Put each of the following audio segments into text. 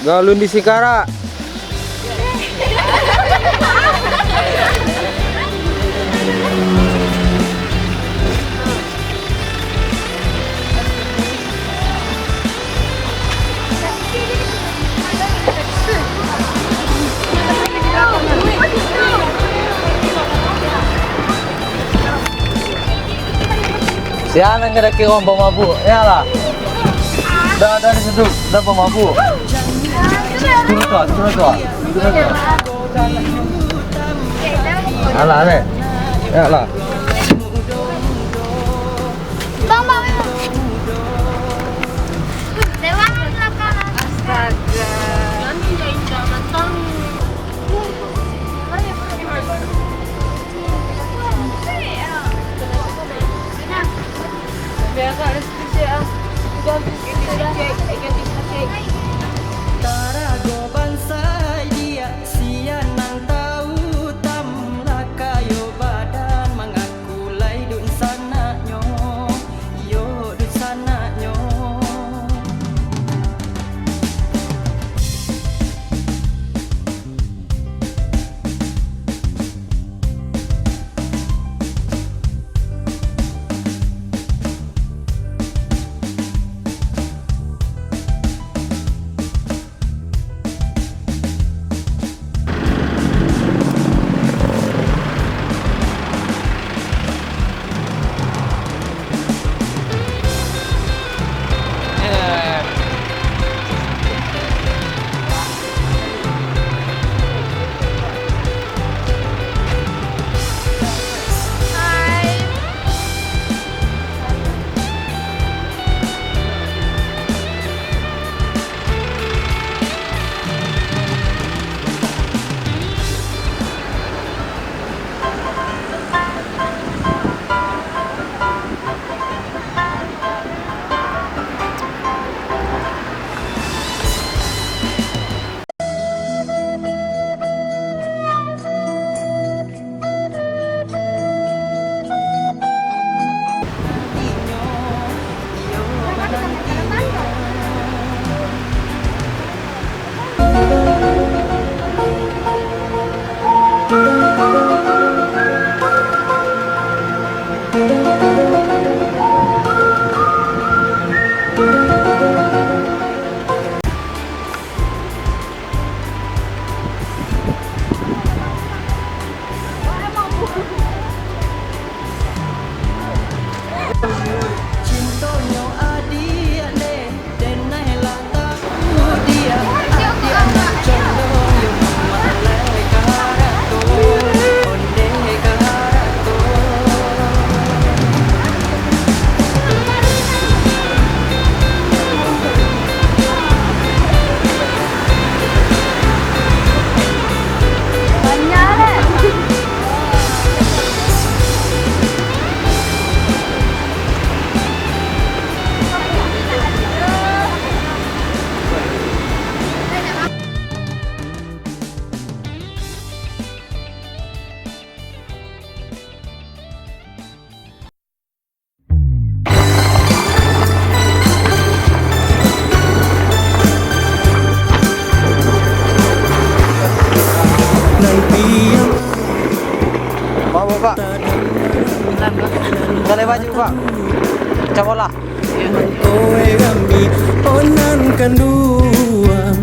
Galun di Sikara. Siapa yang ngereki orang pemabuk? Ya lah. Dah di situ, dah pemabuk. Turun tuan. Alah deh. Ya lah. Bang. Lewat belakang. Astaga. Nanti jadi datang. Biasa ada skripsi ya. Udah ganti Tarago bansai dia sian nang tahu tam lakayo badan mengaku lai dun sana nyo yo dun sana nyo. Pak. Boleh baju Pak. Macam bola. Kowe kami onan kendua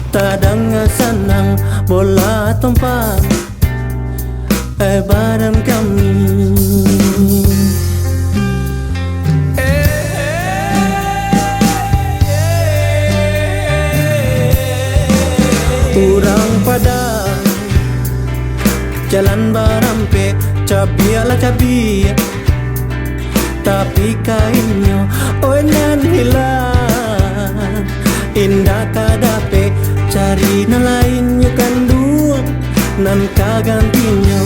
tadang sanang bola tempat badan kami. Kurang pada jalan barampe cabialah cabi tapi kainnya onan hilang indah kadape cari nelain yukan dua nan kagantinya.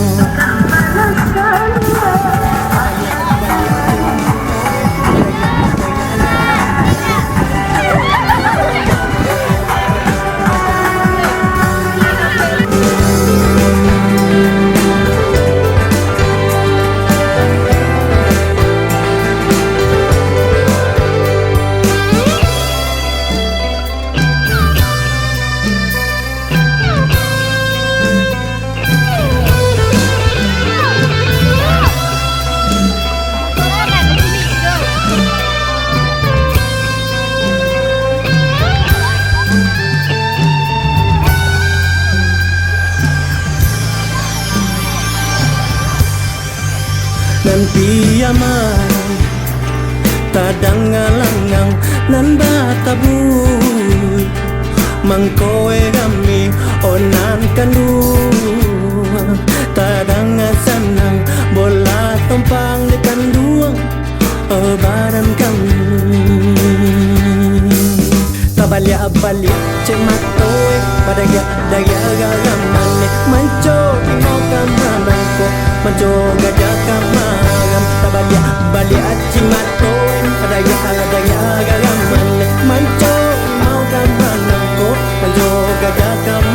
kaman tadang ngalangang nan batabuy mangkoe kami onan kandu tadang sanang bola tumpang di kanduang badan kami tabalik-balik cematoy padaya gagaman manco mau kamanan ko manco gajah kamaram tabalik-balik cematoy padaya gagaman manco mau kamanan ko manco gajah kamaran